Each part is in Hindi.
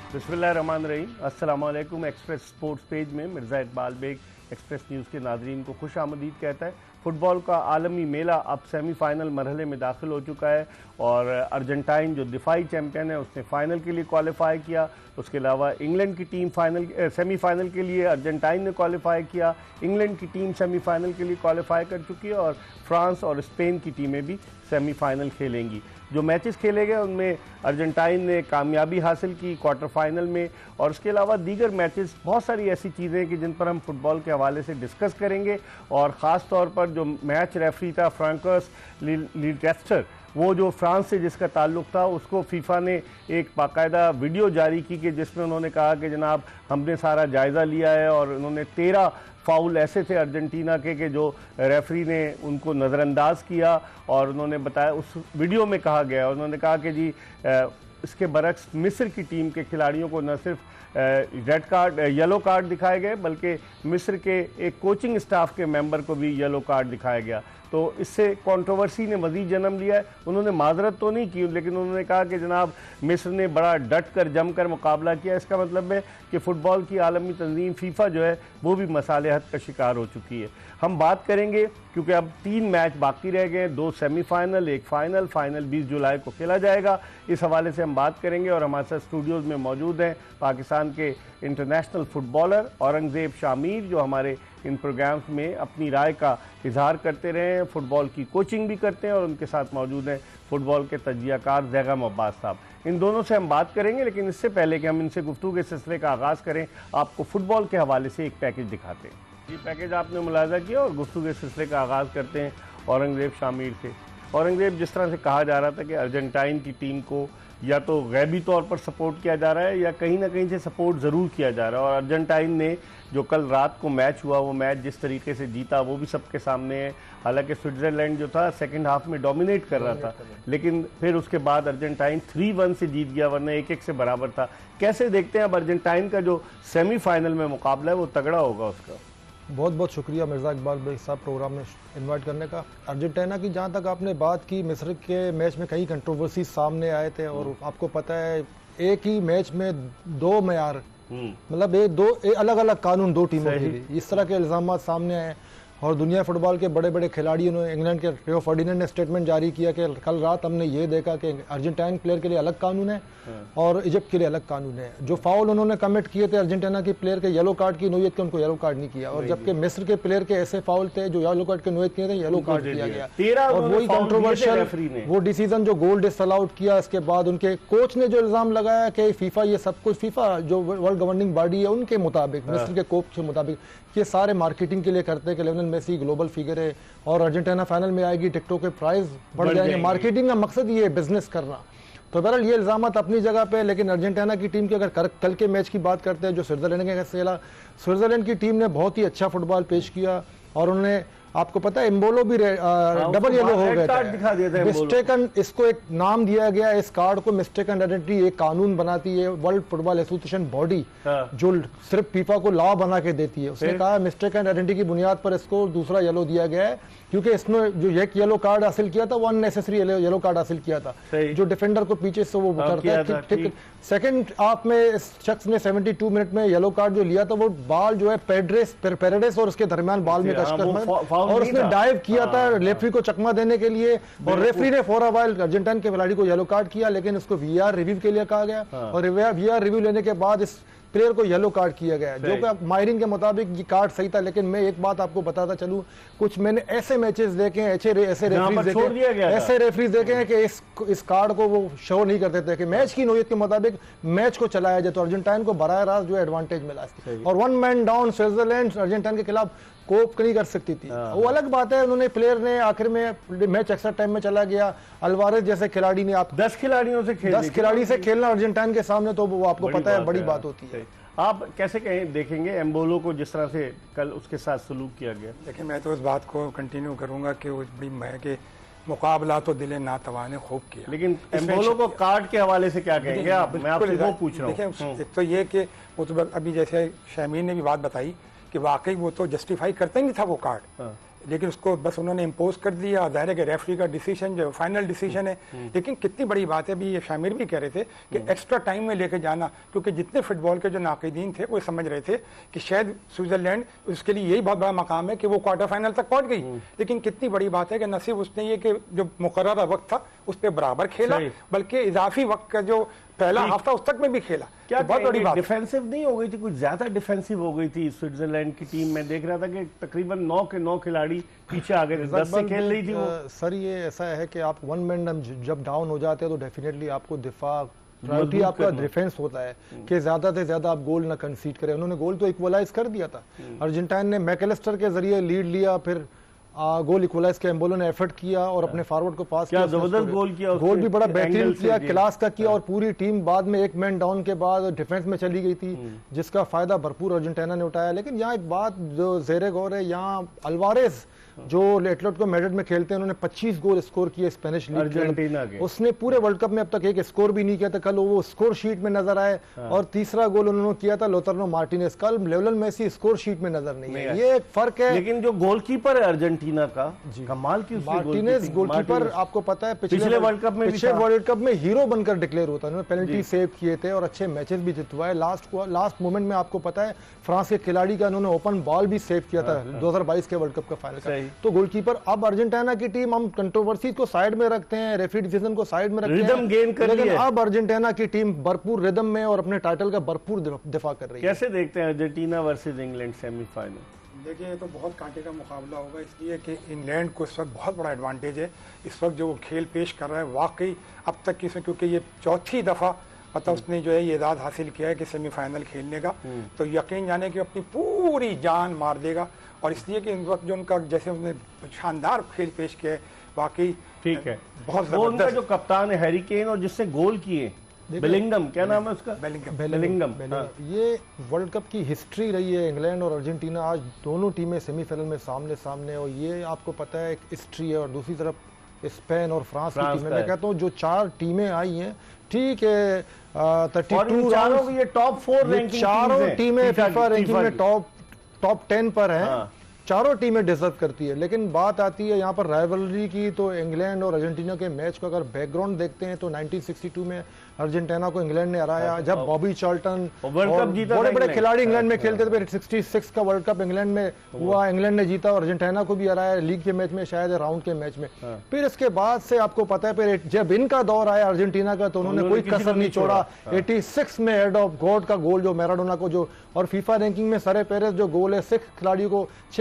बिस्मिल्लाहिर्रहमानिर्रहीम। अस्सलाम वालेकुम। एक्सप्रेस स्पोर्ट्स पेज में मिर्ज़ा इकबाल बेग एक्सप्रेस न्यूज़ के नाज़रीन को खुश आमदीद कहता है। फ़ुटबॉल का आलमी मेला अब सेमीफ़ाइनल मरहले में दाखिल हो चुका है और अर्जेंटाइन जो दिफाई चैम्पियन है उसने फ़ाइनल के लिए क्वालिफाई किया। उसके अलावा इंग्लैंड की टीम सेमीफ़ाइनल के लिए अर्जेंटाइन ने क्वालिफाई किया। इंग्लैंड की टीम सेमीफ़ाइनल के लिए क्वालिफाई कर चुकी है और फ्रांस और स्पेन की टीमें भी सेमीफ़ाइनल खेलेंगी। जो मैचेस खेले गए उनमें अर्जेंटाइन ने कामयाबी हासिल की क्वार्टर फाइनल में, और उसके अलावा दीगर मैचेस, बहुत सारी ऐसी चीज़ें हैं कि जिन पर हम फुटबॉल के हवाले से डिस्कस करेंगे। और ख़ास तौर पर जो मैच रेफरी था फ्रांकस लीटेस्टर, वो जो फ्रांस से जिसका ताल्लुक़ था, उसको फीफा ने एक बाकायदा वीडियो जारी की कि जिसमें उन्होंने कहा कि जनाब हमने सारा जायज़ा लिया है और उन्होंने 13 फाउल ऐसे थे अर्जेंटीना के जो रेफरी ने उनको नज़रअंदाज किया। और उन्होंने बताया, उस वीडियो में कहा गया, उन्होंने कहा कि जी इसके बरक्स मिस्र की टीम के खिलाड़ियों को न सिर्फ येलो कार्ड दिखाए गए बल्कि मिस्र के एक कोचिंग स्टाफ के मेंबर को भी येलो कार्ड दिखाया गया। तो इससे कंट्रोवर्सी ने मज़ीद जन्म लिया है। उन्होंने माजरत तो नहीं की, लेकिन उन्होंने कहा कि जनाब मिस्र ने बड़ा डट कर जम कर मुकाबला किया। इसका मतलब है कि फ़ुटबॉल की आलमी तंजीम फीफा जो है वो भी मसालेहत का शिकार हो चुकी है। हम बात करेंगे क्योंकि अब 3 मैच बाकी रह गए, 2 सेमीफाइनल, 1 फाइनल 20 जुलाई को खेला जाएगा। इस हवाले से हम बात करेंगे और हमारे साथ स्टूडियोज़ में मौजूद हैं पाकिस्तान के इंटरनेशनल फुटबॉलर औरंगज़ेब शामिर, जो हमारे इन प्रोग्राम्स में अपनी राय का इजहार करते रहे हैं, फ़ुटबॉल की कोचिंग भी करते हैं। और उनके साथ मौजूद हैं फुटबॉल के तजियाकार ज़ैगम अब्बास साहब। इन दोनों से हम बात करेंगे, लेकिन इससे पहले कि हम इनसे गुफ्तगू के सिलसिले का आगाज़ करें, आपको फ़ुटबॉल के हवाले से एक पैकेज दिखाते हैं। ये पैकेज आपने मुलाज़ा किया और गुफ्तगू के सिलसिले का आगाज़ करते हैं औरंगज़ेब शामिर से। औरंगज़ेब, जिस तरह से कहा जा रहा था कि अर्जेंटाइन की टीम को या तो गैबी तौर पर सपोर्ट किया जा रहा है या कहीं ना कहीं से सपोर्ट ज़रूर किया जा रहा है, और अर्जेंटाइन ने जो कल रात को मैच हुआ वो मैच जिस तरीके से जीता वो भी सबके सामने है। हालांकि स्विट्ज़रलैंड जो था सेकंड हाफ में डोमिनेट कर रहा था, लेकिन फिर उसके बाद अर्जेंटाइन 3-1 से जीत गया, वरना 1-1 से बराबर था। कैसे देखते हैं अब अर्जेंटाइन का जो सेमीफाइनल में मुकाबला है वो तगड़ा होगा उसका? बहुत बहुत शुक्रिया मिर्ज़ा इकबाल भाई साहब प्रोग्राम में इनवाइट करने का। अर्जेंटीना की जहाँ तक आपने बात की, मिस्र के मैच में कई कंट्रोवर्सी सामने आए थे और आपको पता है एक ही मैच में 2 मेयार, मतलब अलग अलग कानून 2 टीमों के लिए, इस तरह के इल्ज़ाम सामने आए। और दुनिया फुटबॉल के बड़े बड़े खिलाड़ियों ने, इंग्लैंड के रियो फर्डिनेंड ने स्टेटमेंट जारी किया कि कल रात हमने ये देखा कि अर्जेंटाइन प्लेयर के लिए अलग कानून है और इजिप्ट के लिए अलग कानून है। जो फाउल उन्होंने कमिट किए थे अर्जेंटीना के प्लेयर के येलो कार्ड की नोयत के, उनको येलो कार्ड नहीं किया, और जबकि मिस्र के प्लेयर के ऐसे फाउल थे जो येलो कार्ड के नोयत किए थे, येलो कार्ड किया गया। और वही कंट्रोवर्शियल वो डिसीजन जो गोल डिसअलाउड किया, इसके बाद उनके कोच ने जो इल्जाम लगाया कि फीफा ये सब कुछ, फीफा जो वर्ल्ड गवर्निंग बॉडी है उनके मुताबिक, मिस्र के कोच के मुताबिक ये सारे मार्केटिंग के लिए करते हैं कि लियोनेल मेसी ग्लोबल फिगर है और अर्जेंटीना फाइनल में आएगी, टिकटों के प्राइस बढ़ जाएंगे। मार्केटिंग का मकसद ये है बिजनेस करना। तो बहरहाल ये इल्जामात अपनी जगह पे, लेकिन अर्जेंटीना की टीम की अगर कल के मैच की बात करते हैं जो स्विट्जरलैंड के खेला, स्विट्जरलैंड की टीम ने बहुत ही अच्छा फुटबॉल पेश किया और उन्होंने, आपको पता है एम्बोलो भी डबल येलो हो गए थे, मिस्टेकन, इसको एक नाम दिया गया इस कार्ड को, मिस्टेकन आइडेंटिटी। एक कानून बनाती है वर्ल्ड फुटबॉल एसोसिएशन बॉडी जो सिर्फ फीफा को लॉ बना के देती है, उसने कहा मिस्टेकन आइडेंटिटी की बुनियाद पर इसको दूसरा येलो दिया गया है, क्योंकि इसने जो एक येलो कार्ड हासिल किया था वो अननेसेसरी येलो कार्ड हासिल किया था, जो डिफेंडर को पीछे से वो करता है। सेकंड हाफ में इस शख्स ने 72 मिनट में येलो कार्ड जो लिया था वो बाल जो है पेरेडेस और उसके दरमियान बाल में कस कर, और उसने डाइव किया था रेफरी को चकमा देने के लिए, और रेफरी ने फॉर अ वाइल अर्जेंटाइन के खिलाड़ी को येलो कार्ड किया, लेकिन उसको वीआर रिव्यू के लिए कहा गया और वीआर रिव्यू लेने के बाद इस प्लेयर को येलो कार्ड किया गया, जो कि माहिरीन के मुताबिक ये कार्ड सही था। लेकिन मैं एक बात आपको बताता चलूं, कुछ मैंने ऐसे मैचेस देखे हैं, ऐसे रेफरीज देखे हैं कि इस कार्ड को वो शो नहीं करते थे कि मैच की नोयत के मुताबिक मैच को चलाया जाए, तो अर्जेंटाइन को बराह रास्त जो एडवांटेज मिला। और 1 मैन डाउन स्विट्जरलैंड अर्जेंटाइन के खिलाफ कोप नहीं कर सकती थी, वो अलग बात है। उन्होंने प्लेयर ने आखिर में मैच एक्स्ट्रा टाइम में चला गया, अल्वारेज जैसे खिलाड़ी ने, आप 10 खिलाड़ी से खेलना अर्जेंटाइन के सामने, तो वो आपको पता है बड़ी बात होती है। आप कैसे देखेंगे एम्बोलो को जिस तरह से कल उसके साथ सलूक किया गया? देखिए, मैं तो इस बात को कंटिन्यू करूंगा कि वो बड़ी मैं कि मुकाबला तो दिले नातवा ने खूब किया, लेकिन एम्बोलो को कार्ड के हवाले से क्या कहेंगे आप? मैं आपसे वो पूछ रहा हूँ। देखिए, एक तो ये कि वो तो अभी जैसे शामीन ने भी बात बताई कि वाकई वो तो जस्टिफाई करता ही नहीं था वो कार्ड। लेकिन उसको बस उन्होंने इम्पोज कर दिया। जाहिर है कि रेफरी का डिसीजन जो फाइनल डिसीजन है, लेकिन कितनी बड़ी बात है, अभी ये शामिर भी कह रहे थे कि एक्स्ट्रा टाइम में लेके जाना, क्योंकि जितने फुटबॉल के जो नाक़िदीन थे वो समझ रहे थे कि शायद स्विट्जरलैंड उसके लिए यही बहुत बड़ा मकाम है कि वो क्वार्टर फाइनल तक पहुंच गई। लेकिन कितनी बड़ी बात है कि न सिर्फ उसने ये कि जो मुकर्रर वक्त था उस पर बराबर खेला, बल्कि इजाफी वक्त का जो पहला हफ्ता उस तक में भी खेला। क्या तो बहुत बड़ी बात। डिफेंसिव नहीं हो गई थी, कुछ ज्यादा डिफेंसिव हो गई थी स्विट्जरलैंड की टीम? मैं देख रहा था कि तकरीबन 9 के 9 खिलाड़ी पीछे आ गए थे, 10 से खेल रही थी वो। सर ये ऐसा है कि आप वन मैन जब डाउन हो जाते हैं तो डेफिनेटली आपको दिफा प्रायोरिटी आपका डिफेंस होता है कि ज्यादा से ज्यादा आप गोल ना कंसीड करें। उन्होंने गोल तो इक्वलाइज कर दिया था, अर्जेंटाइन ने मैकलिस्टर के जरिए लीड लिया, फिर गोल इक्वलाइज के एम्बोलो ने एफर्ट किया और अपने फॉरवर्ड को पास किया, जबरदस्त गोल किया, गोल भी बड़ा बेहतरीन किया, क्लास का किया। और पूरी टीम बाद में एक मैन डाउन के बाद डिफेंस में चली गई थी, जिसका फायदा भरपूर अर्जेंटीना ने उठाया। लेकिन यहाँ एक बात जो ज़ेरे गौर है, यहाँ अल्वारेज जो एटलेटिको मैड्रिड में खेलते हैं, उन्होंने 25 गोल स्कोर किए स्पेनिश लीग अर्जेंटीना के। उसने पूरे वर्ल्ड कप में अब तक एक स्कोर भी नहीं किया था, कल वो स्कोर शीट में नजर आए। और तीसरा गोल उन्होंने किया था लोतरनो मार्टिनेज, कल लियोनेल मेसी स्कोर शीट में नजर नहीं है। ये एक फर्क है। लेकिन जो गोलकीपर है अर्जेंटीना का, कमाल की मार्टिनेज गोलकीपर, आपको पता है पिछले वर्ल्ड कप में हीरो बनकर डिक्लेयर होता है। उन्होंने पेनल्टी सेव किए थे और अच्छे मैचेस भी जितवाए। लास्ट मोमेंट में आपको पता है फ्रांस के खिलाड़ी का उन्होंने ओपन बॉल भी सेव किया था 2022 के वर्ल्ड कप का फाइनल का। तो गोलकीपर, अब अर्जेंटीना की टीम, हम कंट्रोवर्सी को साइड में रखते हैं, रेफरी डिसीजन को साइड में रखते हैं, लेकिन अब अर्जेंटीना की टीम भरपूर रिदम में और अपने टाइटल का भरपूर दिफा कर रही है। कैसे देखते हैं अर्जेंटीना वर्सेस इंग्लैंड सेमीफाइनल? देखिए, ये तो बहुत कांटे का मुकाबला होगा, इसलिए कि इंग्लैंड को इस वक्त बहुत बड़ा एडवांटेज है। इस वक्त जो वो खेल पेश कर रहा है वाकई अब तक की, क्योंकि ये चौथी दफ़ा पता उसने जो है ये एजाज़ हासिल किया है कि सेमीफाइनल खेलने का, तो यकीन जाने कि अपनी पूरी जान मार देगा। और इसलिए कि इस वक्त जो उनका जैसे उसने शानदार खेल पेश किया है, वाकई ठीक है। बहुत वो उनका जो कप्तान है हैरी केन, और जिससे गोल किए बेलिंगम, क्या नाम है उसका? बेलिंगम। ये वर्ल्ड कप की हिस्ट्री रही है। इंग्लैंड और अर्जेंटीना आज दोनों टीमें सेमीफाइनल में सामने सामने, और ये आपको पता है एक हिस्ट्री है। और दूसरी तरफ स्पेन और फ्रांस की टीमें, मैं कहता हूँ जो 4 टीमें आई हैं, ठीक है 32 चारों ये टॉप 4 रैंकिंग, चारों टीमें फीफा रैंकिंग में टॉप 10 पर हैं। चारों टीमें डिजर्व करती है। लेकिन बात आती है यहाँ पर राइवलरी की, तो इंग्लैंड और अर्जेंटीना के मैच को अगर बैकग्राउंड देखते हैं तो 1962 में अर्जेंटीना को इंग्लैंड ने हराया, जब बॉबी चार्ल्टन वर्ल्ड कप जीता, बड़े बड़े खिलाड़ी इंग्लैंड में खेलते थे। 66 का वर्ल्ड कप इंग्लैंड में हुआ, इंग्लैंड ने जीता और अर्जेंटीना को भी हराया लीग के मैच में, शायद राउंड के मैच में। फिर इसके बाद से आपको पता है, फिर जब इनका दौर आया अर्जेंटीना का, तो उन्होंने कोई कसर नहीं छोड़ा। 86 में हेड ऑफ गॉड का गोल जो मैराडोना को, जो और फीफा रैंकिंग में सरे पेरेस जो गोल है 6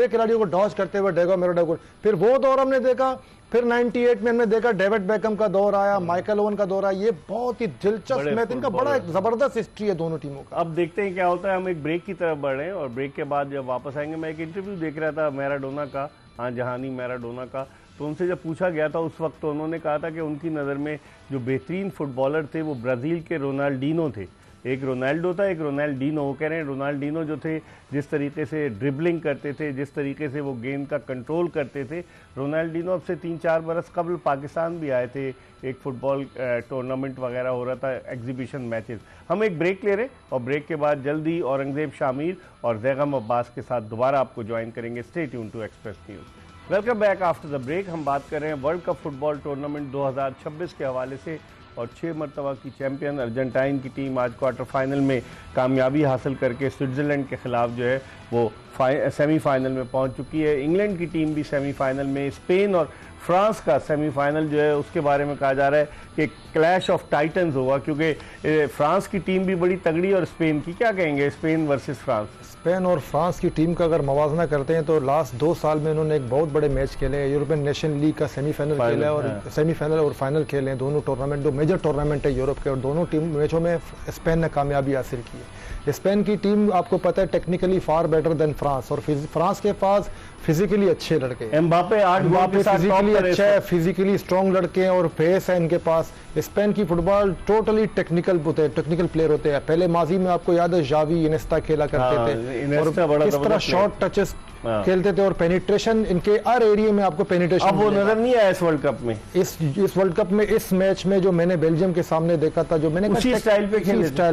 खिलाड़ियों को डॉज करते हुए डेगो मैराडोना को, फिर वो दौर हमने देखा। फिर 98 में हमने देखा डेविड बेकम का दौर आया, माइकल ओवन का दौर आया। ये बहुत ही दिलचस्प मैच, इनका बड़ा एक जबरदस्त हिस्ट्री है दोनों टीमों का। अब देखते हैं क्या होता है। हम एक ब्रेक की तरफ बढ़ रहे हैं और ब्रेक के बाद जब वापस आएंगे, मैं एक इंटरव्यू देख रहा था मैराडोना का, हाँ जहानी मैराडोना का, तो उनसे जब पूछा गया था उस वक्त, तो उन्होंने कहा था कि उनकी नज़र में जो बेहतरीन फुटबॉलर थे वो ब्राज़ील के रोनाल्डिनो थे। एक रोनाल्डो था, एक रोनाल्डिनो। वो कह रहे हैं रोनाल्डिनो जो थे, जिस तरीके से ड्रिबलिंग करते थे, जिस तरीके से वो गेंद का कंट्रोल करते थे, रोनाल्डिनो अब से 3-4 बरस कबल पाकिस्तान भी आए थे, एक फुटबॉल टूर्नामेंट वगैरह हो रहा था, एग्जीबिशन मैचेस। हम एक ब्रेक ले रहे और ब्रेक के बाद जल्दी औरंगजेब शामिर और ज़ैगम अब्बास के साथ दोबारा आपको ज्वाइन करेंगे। Stay tune to Express News. Welcome back after the break. हम बात कर रहे हैं वर्ल्ड कप फुटबॉल टूर्नामेंट 2026 के हवाले से, और 6 मरतबा की चैंपियन अर्जेंटाइन की टीम आज क्वार्टर फाइनल में कामयाबी हासिल करके स्विट्ज़रलैंड के खिलाफ जो है वो सेमीफाइनल में पहुंच चुकी है। इंग्लैंड की टीम भी सेमीफाइनल में, स्पेन और फ्रांस का सेमीफाइनल जो है उसके बारे में कहा जा रहा है कि क्लैश ऑफ टाइटन्स होगा, क्योंकि फ्रांस की टीम भी बड़ी तगड़ी और स्पेन की। क्या कहेंगे स्पेन वर्सेस फ्रांस? स्पेन और फ्रांस की टीम का अगर मवाजना करते हैं तो लास्ट 2 साल में उन्होंने एक बहुत बड़े मैच खेले हैं। यूरोपियन नेशन लीग का सेमीफाइनल खेला है और सेमीफाइनल और फाइनल खेले हैं। दोनों टूर्नामेंट, दो मेजर टूर्नामेंट है यूरोप के, और दोनों टीम मैचों में स्पेन ने कामयाबी हासिल की है। स्पेन की टीम आपको पता है technically far better than France, और फ्रांस के पास फिजिकली अच्छे लड़के, एम्बापे फिजिकली अच्छा है, फिजिकली स्ट्रॉन्ग लड़के हैं और फेस है इनके पास। स्पेन की फुटबॉल टोटली टेक्निकल प्लेयर होते हैं। पहले माजी में आपको याद है जावी, इनेस्टा खेला करते थे, और किस तरह शॉर्ट टचेस खेलते थे, और पेनिट्रेशन इनके हर एरिया में आपको पेनिट्रेशन। अब वो नजर नहीं आया इस वर्ल्ड कप में। इस वर्ल्ड कप में, इस मैच में जो मैंने बेल्जियम के सामने देखा था, जो मैंने उसी स्टाइल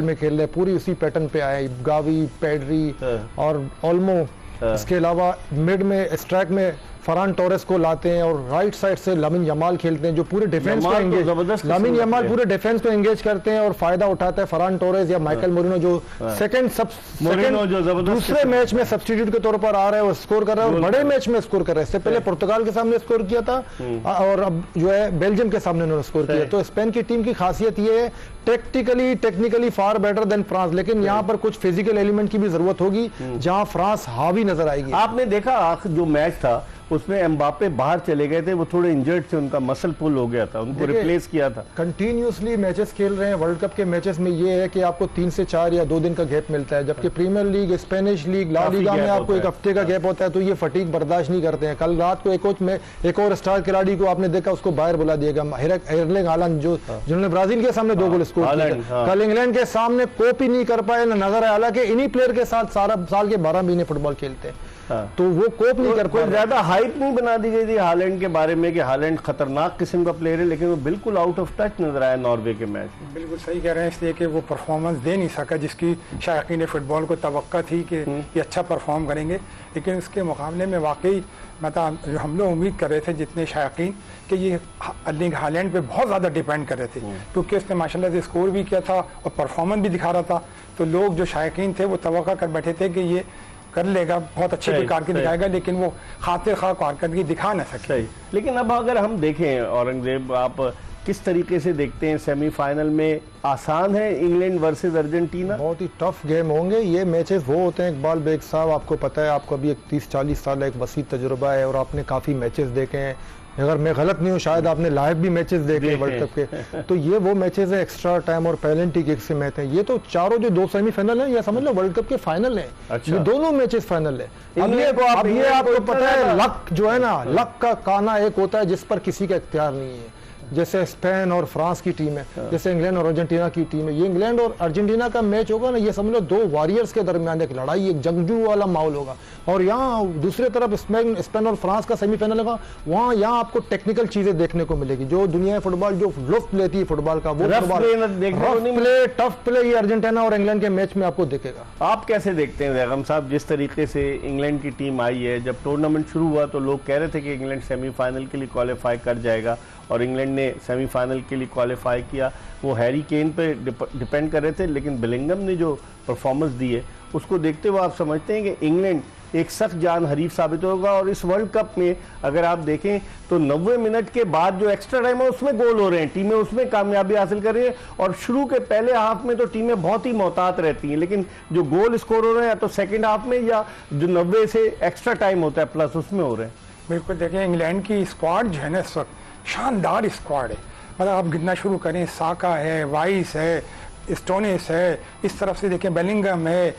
में खेल रहे, पूरी उसी पैटर्न पे आए, गावी, पेड्री और ओल्मो। इसके अलावा मिड में, स्ट्राइक में फरहान टोरेस को लाते हैं और राइट साइड से लामिन यमाल खेलते हैं जो पूरे डिफेंस को एंगेज, लामिन यमाल पूरे डिफेंस को एंगेज करते हैं और फायदा उठाता है फरहान टोरेस या माइकल मोरिनो जो सेकंड दूसरे मैच में सब्स्टिट्यूट के तौर पर आ रहे हैं और स्कोर कर रहा है और बड़े मैच में स्कोर कर रहे हैं। इससे पहले पुर्तगाल के सामने स्कोर किया था और अब जो है बेल्जियम के सामने उन्होंने स्कोर किया। तो स्पेन की टीम की खासियत ये है technically far better than France, लेकिन यहाँ पर कुछ फिजिकल एलिमेंट की भी जरूरत होगी जहां फ्रांस हावी नजर आएगी। आपने देखा जो मैच था उसमें एम्बापे बाहर चले गए थे, वो थोड़े इंजर्ड थे, उनका मसल पुल हो गया था, उनको रिप्लेस किया था। कंटिन्यूसली मैचेस खेल रहे हैं वर्ल्ड कप के मैचेस में ये है कि आपको 3 से 4 या 2 दिन का गैप मिलता है, जबकि Premier League, Spanish league, La Liga में आपको 1 हफ्ते का गैप होता है, तो ये फटीग बर्दाश्त नहीं करते हैं। कल रात को एक और स्टार खिलाड़ी को आपने देखा, उसको बाहर बुला दिया गया, एर्लिंग हालैंड जिन्होंने ब्राजील के सामने 2 गोल स्कोर किए, कल इंग्लैंड के सामने कोप ही नहीं कर पाए नजर आया। हालांकि इन्हीं प्लेयर के साथ साल के 12 महीने फुटबॉल खेलते हैं, तो वो कोप नहीं कर पाए। ज्यादा हाइप नहीं बना दी गई थी हालैंड के बारे में कि हालैंड खतरनाक किस्म का प्लेयर है, लेकिन वो बिल्कुल आउट ऑफ टच नजर आया नॉर्वे के मैच में। बिल्कुल सही कह रहे हैं, इसलिए कि वो परफॉर्मेंस दे नहीं सका जिसकी शायकीन फुटबॉल को तवक्का थी कि ये अच्छा परफॉर्म करेंगे। लेकिन उसके मुकाबले में वाकई मतलब हम लोग उम्मीद कर रहे थे जितने शायकीन कि ये अर्लिंग हालैंड पे बहुत ज़्यादा डिपेंड कर रहे थे, क्योंकि उसने माशाल्लाह से स्कोर भी किया था और परफॉर्मेंस भी दिखा रहा था। तो लोग जो शायकीन थे वो तवक्का कर बैठे थे कि ये कर लेगा, बहुत अच्छी कारकर्दगी दिखाएगा, लेकिन वो खातिर खा कारकर्दगी दिखा ना सके। लेकिन अब अगर हम देखें औरंगजेब, आप किस तरीके से देखते हैं सेमीफाइनल में? आसान है इंग्लैंड वर्सेस अर्जेंटीना? बहुत ही टफ गेम होंगे ये मैचेस। वो होते हैं इकबाल बेग साहब, आपको पता है, आपको अभी 30-40 साल एक वसी तजुर्बा है और आपने काफ़ी मैचेस देखे हैं। अगर मैं गलत नहीं हूँ शायद आपने लाइव भी मैचेस देखे वर्ल्ड कप के, तो ये वो मैचेस है एक्स्ट्रा टाइम और पेनल्टी किक से मैच हैं। ये तो चारों जो 2 सेमीफाइनल है या समझ लो वर्ल्ड कप के फाइनल है। अच्छा। ये दोनों मैचेस फाइनल है। अब ये आपको पता है लक जो है ना, लक का काना एक होता है जिस पर किसी का इख्तियार नहीं है। जैसे स्पेन और फ्रांस की टीम है, जैसे इंग्लैंड और अर्जेंटीना की टीम है। ये इंग्लैंड और अर्जेंटीना का मैच होगा ना, ये समझ लो 2 वॉरियर्स के दरमियान एक लड़ाई, एक जंगजू वाला माहौल होगा। और यहाँ दूसरी तरफ स्पेन और फ्रांस का सेमीफाइनल होगा, वहाँ यहाँ आपको टेक्निकल चीजें देखने को मिलेगी। जो दुनिया फुटबॉल जो लुत्फ लेती है फुटबॉल का, वो टफ प्ले ये अर्जेंटीना और इंग्लैंड के मैच में आपको दिखेगा। आप कैसे देखते हैं जैगम साहब, जिस तरीके से इंग्लैंड की टीम आई है? जब टूर्नामेंट शुरू हुआ तो लोग कह रहे थे कि इंग्लैंड सेमीफाइनल के लिए क्वालिफाई कर जाएगा, और इंग्लैंड ने सेमीफाइनल के लिए क्वालिफाई किया। वो हैरी केन पे डिपेंड कर रहे थे, लेकिन बिलिंगम ने जो परफॉर्मेंस दी है उसको देखते हुए आप समझते हैं कि इंग्लैंड एक सख्त जान हरीफ साबित होगा। और इस वर्ल्ड कप में अगर आप देखें तो 90 मिनट के बाद जो एक्स्ट्रा टाइम है उसमें गोल हो रहे हैं, टीमें उसमें कामयाबी हासिल कर रही है। और शुरू के पहले हाफ में तो टीमें बहुत ही मोहतात रहती हैं, लेकिन जो गोल स्कोर हो रहे हैं या तो सेकेंड हाफ में या जो 90 से एक्स्ट्रा टाइम होता है प्लस उसमें हो रहे हैं। बिल्कुल देखें, इंग्लैंड की स्क्वाड जो है ना इस वक्त शानदार स्क्वाड है। मतलब आप गिनना शुरू करें, साका है, वाइस है, स्टोनिस है, इस तरफ से देखें बेलिंगम है,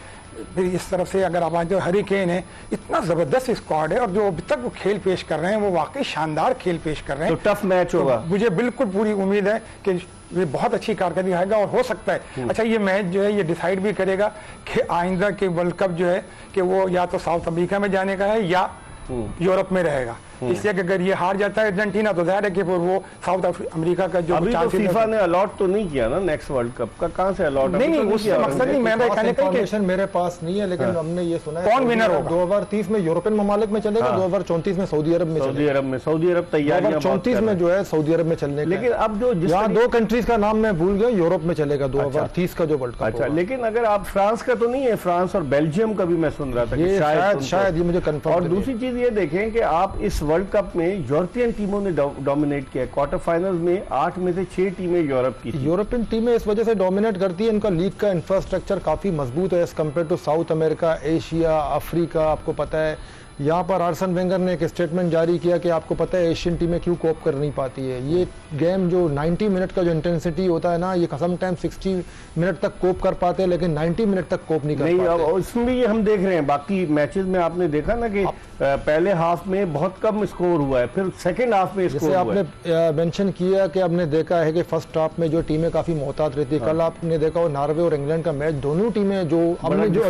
फिर इस तरफ से अगर आप जो हैरी केन है, इतना ज़बरदस्त स्क्वाड है। और जो अभी तक वो खेल पेश कर रहे हैं वो वाकई शानदार खेल पेश कर रहे हैं। तो टफ मैच होगा। तो मुझे बिल्कुल पूरी उम्मीद है कि ये बहुत अच्छी कारकर्दगी दिखाएगा और हो सकता है अच्छा ये मैच जो है ये डिसाइड भी करेगा कि आइंदा के वर्ल्ड कप जो है कि वो या तो साउथ अफ्रीका में जाने का है या यूरोप में रहेगा। इसलिए कि अगर ये हार जाता है अर्जेंटीना तो जाहिर है कि फिर वो साउथ अमेरिका का जो अभी तो फीफा ने अलॉट तो नहीं किया ना नेक्स्ट वर्ल्ड कप का, कहां से अलॉट? नहीं उससे मकसद नहीं, मैं कहने का इन्फॉर्मेशन मेरे पास नहीं है, लेकिन हमने ये सुना है कौन विनर होगा। 2030 में यूरोपियन ममालिक में चलेगा, 2034 में सऊदी अरब में, सऊदी अरब तैयारियां 2034 में जो है सऊदी अरब में चलने। लेकिन अब जो यहाँ 2 कंट्रीज का नाम मैं भूल गया, यूरोप में चलेगा 2030 का जो वर्ल्ड कप। अच्छा, लेकिन अगर आप फ्रांस का तो नहीं है, फ्रांस और बेल्जियम का भी मैं सुन रहा था शायद ये मुझे कंफर्म। और दूसरी चीज ये देखें कि आप इस वर्ल्ड कप में यूरोपियन टीमों ने डोमिनेट किया। क्वार्टर फाइनल्स में 8 में से 6 टीमें यूरोप की। यूरोपियन टीमें इस वजह से डोमिनेट करती है, इनका लीग का इंफ्रास्ट्रक्चर काफी मजबूत है as compare to South America, Asia, Africa. आपको पता है यहाँ पर आर्सन वेंगर ने एक स्टेटमेंट जारी किया कि आपको पता है एशियन टीमें क्यों कोप कर नहीं पाती है। ये गेम जो 90 मिनट का जो इंटेंसिटी होता है ना, ये समटाइम 60 मिनट तक कोप कर पाते हैं, लेकिन 90 मिनट तक कोप नहीं कर पाते। अब इसमें भी ये हम देख रहे हैं, बाकी मैचेस में आपने देखा ना कि पहले हाफ में बहुत कम स्कोर हुआ है, फिर सेकंड हाफ में स्कोर आपने मेंशन किया कि आपने देखा है कि फर्स्ट हाफ में जो टीमें काफी मोहतात रहती है। कल आपने देखा वो नॉर्वे और इंग्लैंड का मैच, दोनों टीमें जो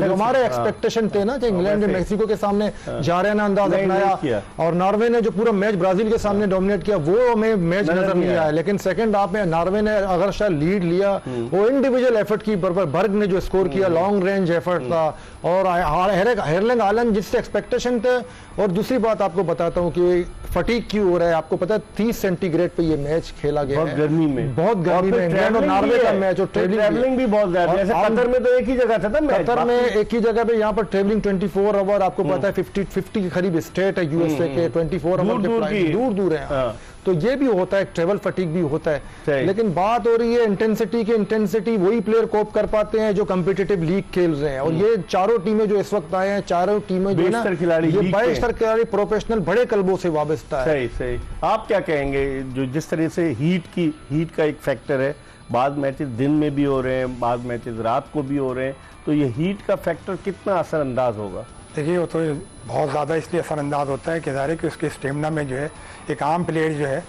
हमारे एक्सपेक्टेशन थे ना कि इंग्लैंड ने मेक्सिको के सामने जारियाना अंदाज नहीं अपनाया किया। और नॉर्वे ने जो पूरा मैच ब्राजील के सामने डोमिनेट किया वो हमें मैच नजर नहीं आया। लेकिन सेकंड हाफ में नॉर्वे ने अगर शायद लीड लिया, वो इंडिविजुअल एफर्ट की बर्ग ने जो स्कोर किया, लॉन्ग रेंज एफर्ट था, और एर्लिंग हालैंड जिससे एक्सपेक्टेशन थे। और दूसरी बात आपको बताता हूँ कि फटीग क्यों हो रहा है, आपको पता है 30 सेंटीग्रेड पे ये मैच खेला गया है, गर्मी में, बहुत गर्मी में, इंग्लैंड और नॉर्वे का मैच, और ट्रैवलिंग भी बहुत ज्यादा, जैसे कतर में तो एक ही जगह था ना मैच, कतर में एक ही जगह पे, यहाँ पर ट्रेवलिंग 24 आवर, आपको पता है 50 के करीब स्टेट है यूएसए के, 24 आवर के फ्लाइट दूर दूर है। तो ये भी होता है, ट्रेवल फटीग भी होता है। लेकिन बात हो रही है इंटेंसिटी वही प्लेयर कोप कर पाते हैं जो कम्पिटिटिव लीग खेल रहे हैं। और ये चारों टीमें जो इस वक्त आए हैं, चारों टीमें जो है ना, ये 22 स्तर खिलाड़ी प्रोफेशनल बड़े क्लबों से वाबस्ता है। सही। आप क्या कहेंगे, जो जिस तरह से हीट का एक फैक्टर है, बाद मैचेस दिन में भी हो रहे हैं, बाद मैचेस रात को भी हो रहे हैं, तो ये हीट का फैक्टर कितना असरअंदाज होगा? देखिए वो तो बहुत ज़्यादा इसलिए असरअंदाज होता है कि ज़ाहिर है कि उसके स्टेमिना में जो है एक आम प्लेयर जो है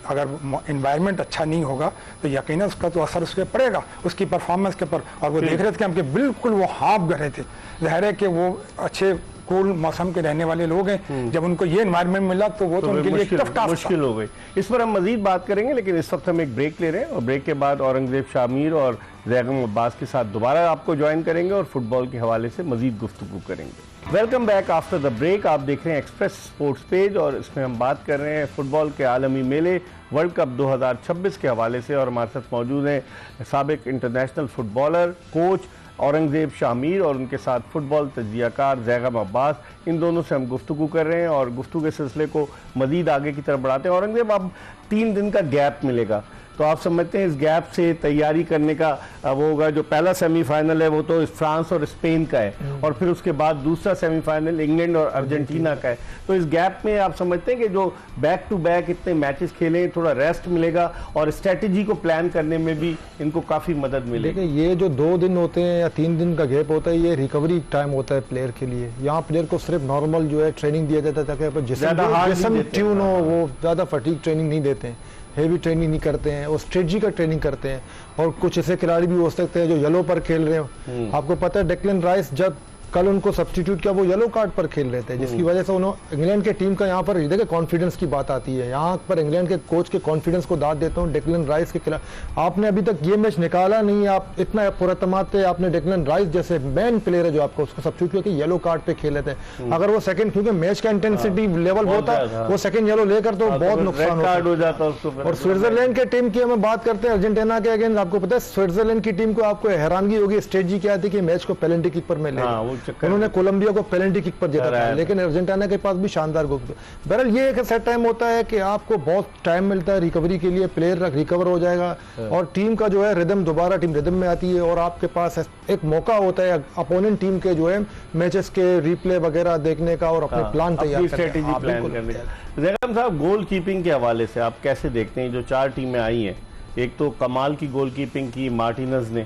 अगर इन्वायरमेंट अच्छा नहीं होगा तो यकीनन उसका तो असर उस पर पड़ेगा, उसकी परफॉर्मेंस के ऊपर। और वो देख रहे थे कि हमके बिल्कुल वो हाफ कर रहे थे। ज़ाहिर है कि वो अच्छे कूल मौसम के रहने वाले लोग हैं, जब उनको ये एनवायरनमेंट मिला तो वो तो उनके लिए टफ टास्क मुश्किल हो गई। इस पर हम मजीद बात करेंगे, लेकिन इस वक्त हम एक ब्रेक ले रहे हैं और ब्रेक के बाद औरंगजेब शामीर और जैगम अब्बास के साथ दोबारा आपको ज्वाइन करेंगे और फुटबॉल के हवाले से मजीद गुफ्तगू करेंगे। Welcome back after the break. आप देख रहे हैं एक्सप्रेस स्पोर्ट्स पेज और इसमें हम बात कर रहे हैं फुटबॉल के आलमी मेले वर्ल्ड कप 2026 के हवाले से। और हमारे साथ मौजूद हैं साबिक international footballer, coach Aurangzeb Shamir और उनके साथ फुटबॉल तजियाकार जैगम अब्बास। इन दोनों से हम गुफ्तगू कर रहे हैं और गुफ्तगू के सिलसिले को मजीद आगे की तरफ बढ़ाते हैं। औरंगजेब, अब 3 दिन का गैप मिलेगा, तो आप समझते हैं इस गैप से तैयारी करने का वो होगा, जो पहला सेमीफाइनल है वो तो फ्रांस और स्पेन का है और फिर उसके बाद दूसरा सेमीफाइनल इंग्लैंड और अर्जेंटीना का है, तो इस गैप में आप समझते हैं कि जो बैक टू बैक इतने मैचेस खेले, थोड़ा रेस्ट मिलेगा और स्ट्रेटजी को प्लान करने में भी इनको काफ़ी मदद मिलेगी? देखिए, ये जो 2 दिन होते हैं या 3 दिन का गैप होता है, ये रिकवरी टाइम होता है प्लेयर के लिए। यहाँ प्लेयर को सिर्फ नॉर्मल जो है ट्रेनिंग दिया जाता है ताकि जिसम ट्यून हो, वो ज़्यादा फटीग ट्रेनिंग नहीं देते हैं, हेवी ट्रेनिंग नहीं करते हैं, और स्ट्रेटजी का ट्रेनिंग करते हैं। और कुछ ऐसे खिलाड़ी भी हो सकते हैं जो येलो पर खेल रहे हो। आपको पता है डेक्लन राइस जब कल उनको सब्स्टिट्यूट किया, वो येलो कार्ड पर खेल रहे थे, जिसकी वजह से उन्होंने इंग्लैंड के टीम का यहाँ पर देखिए कॉन्फिडेंस की बात आती है। यहाँ पर इंग्लैंड के कोच के कॉन्फिडेंस को दाद देता हूँ। डेक्लन राइस के खिलाफ आपने अभी तक ये मैच निकाला नहीं, आप इतना पुरतमाद थे, आपने डेक्लन राइस जैसे मैन प्लेयर है जो आपको उसको सब्स्टिट्यूट किया, येलो कार्ड पे खेले थे। अगर वो सेकंड, क्योंकि मैच का इंटेंसिटी लेवल होता है, वो सेकंड येलो लेकर तो बहुत नुकसान हो जाता है। और स्विट्जरलैंड के टीम की हमें बात करते हैं, अर्जेंटीना के अगेंस्ट, आपको पता है स्विट्जरलैंड की टीम को आपको हैरानगी होगी, स्ट्रेटजी क्या थी कि मैच को पेनल्टी किक पर में ले, उन्होंने कोलंबिया को पेनल्टी किक पर जीता था, लेकिन अर्जेंटीना के पास भी शानदार गोल। बहरहाल ये एक ऐसा टाइम होता है कि आपको बहुत टाइम मिलता है रिकवरी के लिए, प्लेयर रिकवर हो जाएगा और टीम का जो है रिदम, दोबारा टीम रिदम में आती है और आपके पास एक मौका होता है अपोनेंट टीम के जो है मैचेस के रिप्ले वगैरह देखने का और अपने प्लान तैयार करने का। जैगम साहब, गोल कीपिंग के हवाले से आप कैसे देखते हैं? जो 4 टीमें आई हैं, एक तो कमाल की गोल कीपिंग की मार्टिनेज ने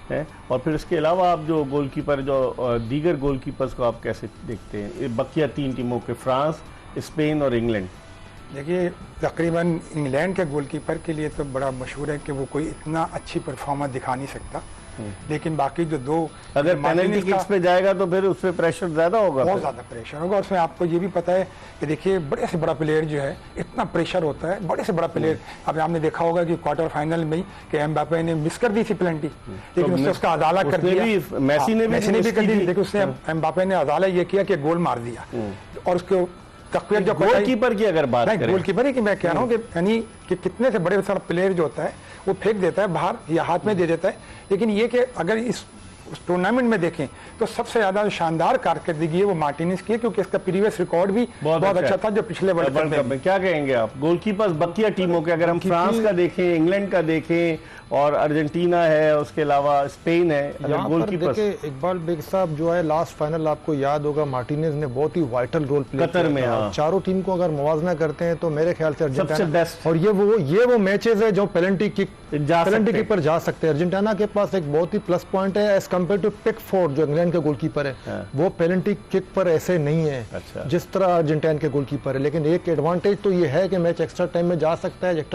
है, और फिर इसके अलावा आप जो गोलकीपर, जो दीगर गोलकीपर्स को आप कैसे देखते हैं बकिया 3 टीमों के, फ्रांस, स्पेन और इंग्लैंड? देखिए, तकरीबन इंग्लैंड के गोलकीपर के लिए तो बड़ा मशहूर है कि वो कोई इतना अच्छी परफॉर्मेंस दिखा नहीं सकता, लेकिन बाकी जो 2 अगर पेनल्टी किक्स पे जाएगा तो फिर उस पर प्रेशर ज्यादा होगा, बहुत ज्यादा प्रेशर होगा। उसमें आपको ये भी पता है कि देखिए बड़े से बड़ा प्लेयर जो है, इतना प्रेशर होता है, बड़े से बड़ा प्लेयर। अब आपने देखा होगा कि क्वार्टर फाइनल में कि एम्बापे ने मिस कर दी थी पेनल्टी, लेकिन उसने उसका अदाला कर दिया, मेसी ने भी कर दी, लेकिन उसने एम्बापे ने अदाला ये किया कि गोल मार दिया। और उसको तकवीर जो गोलकीपर की अगर बात करें, गोलकीपर ही की मैं कह रहा हूँ कि यानी कि कितने से बड़े प्लेयर जो होता है वो फेंक देता है बाहर या हाथ में दे देता है, लेकिन ये कि अगर इस टूर्नामेंट में देखें तो सबसे ज्यादा शानदार कारकर्दगी है वो मार्टिनेज की है, क्योंकि इसका प्रीवियस रिकॉर्ड भी बहुत अच्छा था जो पिछले वर्ल्ड कप में। क्या कहेंगे आप गोलकीपर्स बकिया टीमों के? अगर हम फ्रांस का देखें, इंग्लैंड का देखें और अर्जेंटीना है, उसके अलावा स्पेन है, अगर गोलकीपर्स इकबाल बेग साहब जो है लास्ट फाइनल आपको याद होगा, मार्टिनेज ने बहुत ही वाइटल रोल प्ले कतर में, हाँ। चारों टीम को अगर मुवाजना करते हैं तो मेरे ख्याल से सबसे बेस्ट। और ये वो मैचेस है जो पेनल्टी किक पेनल्टी किक पर जा सकते हैं। अर्जेंटीना के पास एक बहुत ही प्लस पॉइंट है एज कम्पेयर टू पिकफोर्ड जो इंग्लैंड के गोलकीपर है, वो पेनल्टी किक पर ऐसे नहीं है जिस तरह अर्जेंटीना के गोलकीपर है। लेकिन एक एडवांटेज तो ये है कि मैच एक्स्ट्रा टाइम में जा सकता है,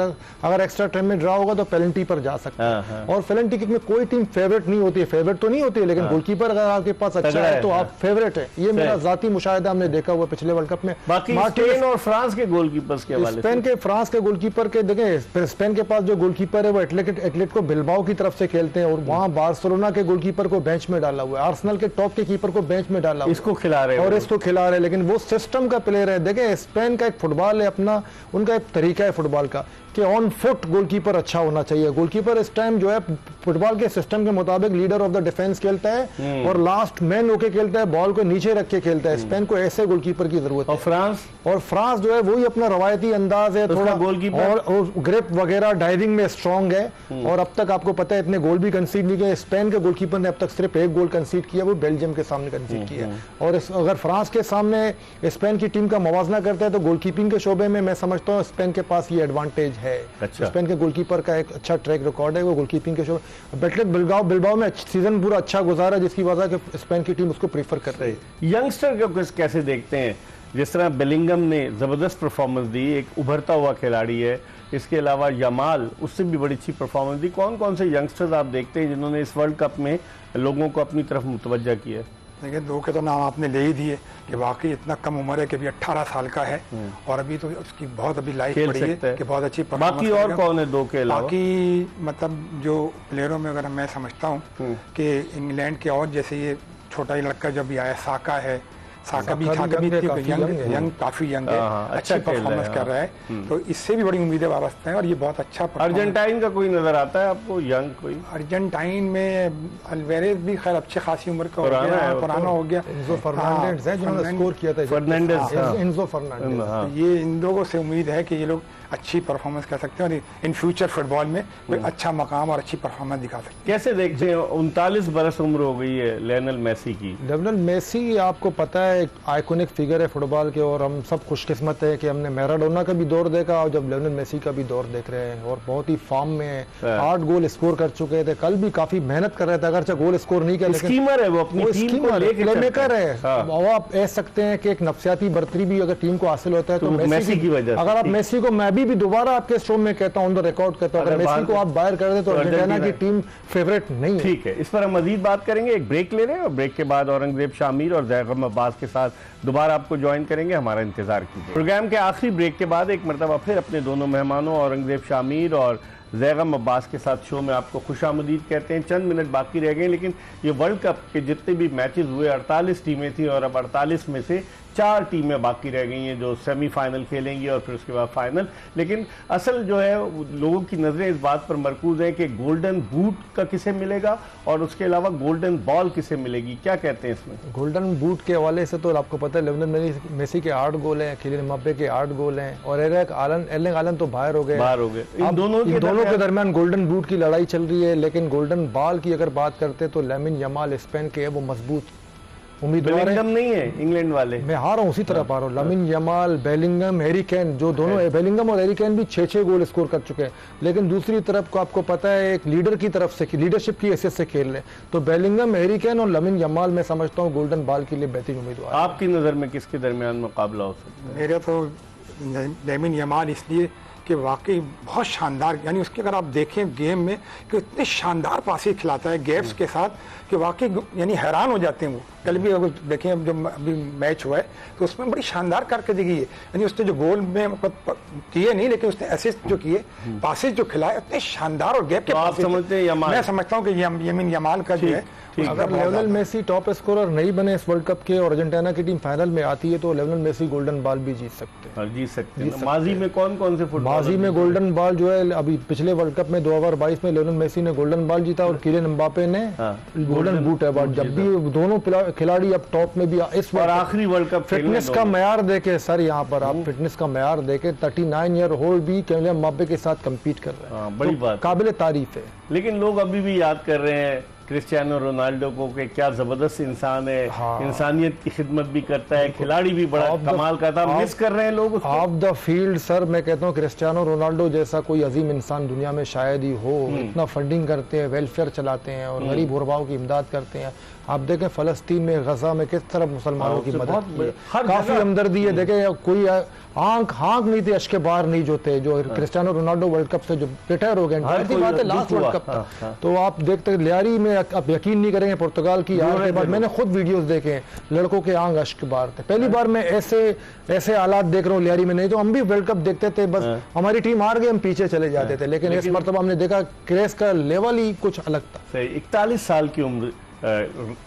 अगर एक्स्ट्रा टाइम में ड्रा होगा तो पेनल्टी पर जा सकता है। और पेनल्टी किक में कोई टीम फेवरेट नहीं होती है, फेवरेट तो नहीं होती है, लेकिन गोलकीपर अगर आपके पास अच्छा है तो आप फेवरेट है। ये मेरा जाती मुशाहिदा हमने देखा हुआ पिछले वर्ल्ड कप में। बाकी स्पेन और फ्रांस के गोलकीपर्स के हवाले से, फ्रांस के गोलकीपर के देखें, स्पेन के पास जो गोलकीपर है वो एटलेटिको बिलबाओ की तरफ से खेलते हैं और वहां बार्सिलोना के गोलकीपर को बेंच में डाला हुआ है, आर्सेनल के टॉप के कीपर को बेंच में डाला हुआ है, इसको खिला रहे हैं और इसको खिला रहे हैं। लेकिन वो सिस्टम का प्लेयर है। देखें स्पेन का एक फुटबॉल है अपना, उनका एक तरीका है फुटबॉल का कि ऑन फुट गोलकीपर अच्छा होना चाहिए। गोलकीपर इस टाइम जो है फुटबॉल के सिस्टम के मुताबिक लीडर ऑफ द डिफेंस खेलता है और लास्ट मैन होके खेलता है, बॉल को नीचे रख के खेलता है। स्पेन को ऐसे गोलकीपर की जरूरत है। और फ्रांस जो है वही अपना रवायती अंदाज है, थोड़ा गोलकीपर और ग्रिप वगैरह डाइविंग में स्ट्रॉन्ग है। और अब तक आपको पता है इतने गोल भी कंसीड नहीं किए। स्पेन के गोलकीपर ने अब तक सिर्फ एक गोल कंसीड किया, वो बेल्जियम के सामने कंसीड किया। और अगर फ्रांस के सामने स्पेन की टीम का मुवाजना करता है तो गोलकीपिंग के शोबे में मैं समझता हूँ स्पेन के पास ये एडवांटेज है। स्पेन के गोलकीपर का एक अच्छा ट्रैक रिकॉर्ड है वो गोलकीपिंग के शोबे। एटलेटिको बिलबाओ में सीजन पूरा अच्छा गुजारा, जिसकी वजह से स्पेन की टीम उसको प्रीफर कर रही है। यंगस्टर को कैसे देखते हैं? जिस तरह बेलिंगम ने जबरदस्त परफॉर्मेंस दी, एक उभरता हुआ खिलाड़ी है, इसके अलावा यमाल उससे भी बड़ी अच्छी परफॉर्मेंस दी। कौन कौन से यंगस्टर्स आप देखते हैं जिन्होंने इस वर्ल्ड कप में लोगों को अपनी तरफ मुतवज्जा किया है? देखिए दो के तो नाम आपने ले ही दिए कि वाकई इतना कम उम्र है कि अभी 18 साल का है और अभी तो उसकी बहुत अभी लाइफ पड़ी है कि बहुत अच्छी परफॉर्मेंस। बाकी और कौन है दो के अलावा? बाकी मतलब जो प्लेयरों में अगर मैं समझता हूँ कि इंग्लैंड के और जैसे ये छोटा ही लड़का जो भी आया साका है, साका भी था कभी यंग काफी यंग है, अच्छी परफॉर्मेंस कर रहा है, तो इससे भी बड़ी उम्मीदें वाबस्ता है और ये बहुत अच्छा। अर्जेंटाइन का कोई नजर आता है आपको यंग कोई? अर्जेंटाइन में अल्वेरेज भी खैर अच्छी खासी उम्र का पुराना हो गया। इन्जो फर्नांडेज है जिन्होंने स्कोर किया था, इन्जो फर्नांडेज। ये इन लोगों से उम्मीद है कि ये लोग अच्छी परफॉर्मेंस कर सकते हैं और इन फ्यूचर फुटबॉल में कोई अच्छा मकाम और अच्छी परफॉर्मेंस दिखा सकते हैं। कैसे देखते हैं 39 बरस उम्र हो गई है लियोनेल मेसी की? लियोनेल मेसी आपको पता है एक आइकॉनिक फिगर है फुटबॉल के और हम सब खुशकिस्मत है कि हमने मैराडोना का भी दौर देखा और जब लियोनेल मेसी का भी दौर देख रहे हैं और बहुत ही फॉर्म में 8 गोल स्कोर कर चुके थे। कल भी काफी मेहनत कर रहे थे, अगर गोल स्कोर नहीं किया, स्कीमर है वो, अपनी टीम को लेकर प्लेमेकर है। आप कह सकते हैं कि एक नफसियाती बर्तरी भी अगर टीम को हासिल होता है तो मेसी की वजह। अगर आप मेसी को, मैं भी दोबारा आपके शो में कहता हूं, ऑन द रिकॉर्ड कहता हूं, अगर मेसी को आप बाहर कर दे तो अर्जेंटीना की टीम फेवरेट नहीं है। ठीक है, इस पर हम मजीद बात करेंगे, एक ब्रेक ले रहे हैं और ब्रेक के बाद औरंगजेब शामिर और जैगम अब्बास के साथ दोबारा आपको ज्वाइन करेंगे। हमारा इंतजार कीजिए। प्रोग्राम के आखिरी ब्रेक के बाद एक मरतबा फिर अपने दोनों मेहमानों औरंगजेब शामिर और जैगम अब्बास के साथ शो में आपको खुशामदीद कहते हैं। चंद मिनट बाकी रह गए, लेकिन ये वर्ल्ड कप के जितने भी मैचेस हुए 48 टीमें थी और अब 48 में से 4 टीमें बाकी रह गई हैं जो सेमीफाइनल खेलेंगी और फिर उसके बाद फाइनल। लेकिन असल जो है लोगों की नज़रें इस बात पर मरकूज है कि गोल्डन बूट का किसे मिलेगा और उसके अलावा गोल्डन बॉल किसे मिलेगी, क्या कहते हैं इसमें? गोल्डन बूट के हवाले से तो आपको पता है लियोनेल मेसी के 8 गोल हैं, किलियन एम्बाप्पे के 8 गोल हैं और एर्लिंग हालैंड तो बाहर हो गए। इन दोनों के दरमियान गोल्डन बूट की लड़ाई चल रही है। लेकिन गोल्डन बॉल की अगर बात करते तो लामिन यमाल स्पेन के है, वो मजबूत उम्मीदवार है। नहीं है इंग्लैंड वाले, मैं हार रहा हूँ उसी तरह पा रहा हूँ। Lamine Yamal, Bellingham, Harry Kane, जो दोनों बेलिंगम और हैरी केन भी 6-6 गोल स्कोर कर चुके हैं। लेकिन दूसरी तरफ को आपको पता है एक लीडर की तरफ से, लीडरशिप की हैसियत से खेल रहे हैं, तो बेलिंगम, हैरी केन और लामिन यमाल मैं समझता हूँ गोल्डन बॉल के लिए बेहतरीन उम्मीदवार। आपकी नज़र में किसके दरमियान मुकाबला हो सकता है? मेरा तो लामिन यमाल इसलिए कि वाकई बहुत शानदार, यानी उसके अगर आप देखें गेम में कि इतने शानदार पासे खिलाता है गैप्स के साथ कि वाकई यानी हैरान हो जाते हैं वो। कल भी अगर देखें जब अभी मैच हुआ है तो उसमें बड़ी शानदार कारकर्दगी है, यानी उसने जो गोल में किए नहीं लेकिन उसने असिस्ट जो किए, पासेस जो खिलाए इतने शानदार और गैप के आप समझते हैं यमाल? मैं समझता हूँ कि लामिन यमाल का जो है, अगर लियोनेल मेसी टॉप स्कोरर नहीं बने इस वर्ल्ड कप के और अर्जेंटीना की टीम फाइनल में आती है तो लियोनेल मेसी गोल्डन बॉल भी जीत सकते हैं। माजी में कौन कौन से फुटबॉलर? माजी में गोल्डन बॉल जो है अभी पिछले वर्ल्ड कप में 2022 में लियोनेल मेसी ने गोल्डन बॉल जीता और किलियन एम्बाप्पे ने गोल्डन बूट अवार्ड। जब भी दोनों खिलाड़ी अब टॉप में भी इस और आखिरी वर्ल्ड कप फिटनेस का मैार देके, सर यहाँ पर आप फिटनेस का मैार देके 39 ईयर ओल्ड भी किलियन एम्बाप्पे के साथ कम्पीट कर रहे हैं, बड़ी बात, काबिल तारीफ है। लेकिन लोग अभी भी याद कर रहे हैं क्रिस्टियानो रोनाल्डो को कि क्या जबरदस्त इंसान है, हाँ। इंसानियत की खिदमत भी करता है, खिलाड़ी भी बड़ा कमाल का था, मिस कर रहे हैं लोग उसको। ऑफ द फील्ड सर मैं कहता हूँ क्रिस्टियानो रोनाल्डो जैसा कोई अजीम इंसान दुनिया में शायद ही हो। इतना फंडिंग करते हैं, वेलफेयर चलाते हैं और गरीब गुरबाओं की इमदाद करते हैं। आप देखें फ़लस्तीन में, गजा में किस तरह मुसलमानों की मदद की है, काफ़ी हमदर्दी है। देखें कोई आंख नहीं थी, अश्के बाहर नहीं जो थे, जो क्रिस्टियानो रोनाल्डो वर्ल्ड कप से जो रिटायर हो गए, बात है लास्ट वर्ल्ड कप था। तो आप देखते लियारी में आप यकीन नहीं करेंगे, पुर्तगाल की हार के बाद मैंने खुद वीडियोस देखे हैं, लड़कों के आंख अश्क बाहर थे। पहली बार मैं ऐसे हालात देख रहा हूँ लियारी में। नहीं तो हम भी वर्ल्ड कप देखते थे, बस हमारी टीम हार गई हम पीछे चले जाते थे, लेकिन इस मरतबा हमने देखा क्रेज का लेवल ही कुछ अलग था। 41 साल की उम्र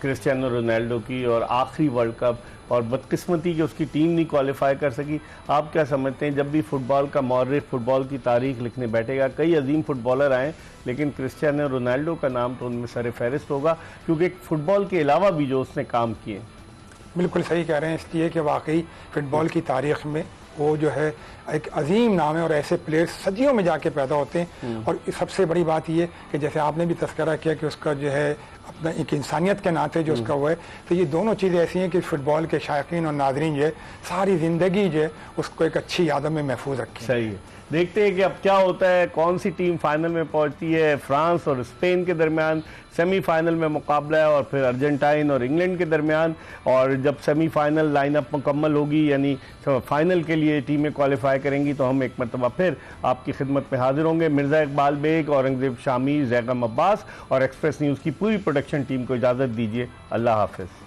क्रिस्टियानो रोनाल्डो की और आखिरी वर्ल्ड कप, और बदकिस्मती कि उसकी टीम नहीं क्वालिफाई कर सकी। आप क्या समझते हैं, जब भी फुटबॉल का मौर्रिख फुटबॉल की तारीख लिखने बैठेगा, कई अजीम फुटबॉलर आए, लेकिन क्रिस्टियानो रोनाल्डो का नाम तो उनमें सर फहरिस्त होगा, क्योंकि फुटबॉल के अलावा भी जो उसने काम किए। बिल्कुल सही कह रहे हैं, इसलिए कि वाकई फुटबॉल की तारीख में वो जो है एक अजीम नाम है और ऐसे प्लेयर्स सदियों में जाके पैदा होते हैं। और सबसे बड़ी बात ये कि जैसे आपने भी तस्करा किया कि उसका जो है अपना एक इंसानियत के नाते जो उसका हुआ है, तो ये दोनों चीज़ें ऐसी हैं कि फुटबॉल के शायकीन और नाजरीन जो है सारी ज़िंदगी जो है उसको एक अच्छी यादों में महफूज रखी। सही है। देखते हैं कि अब क्या होता है, कौन सी टीम फाइनल में पहुंचती है। फ्रांस और स्पेन के दरमियान सेमीफाइनल में मुकाबला है, और फिर अर्जेंटाइन और इंग्लैंड के दरमियान। और जब सेमीफाइनल लाइनअप मुकम्मल होगी, यानी फाइनल के लिए टीमें क्वालिफाई करेंगी, तो हम एक मरतबा फिर आपकी खिदमत में हाजिर होंगे। मिर्ज़ा इकबाल बेग, औरंगज़ेब शामी, जैगम अब्बास और एक्सप्रेस न्यूज़ की पूरी प्रोडक्शन टीम को इजाज़त दीजिए। अल्लाह हाफ़िज़।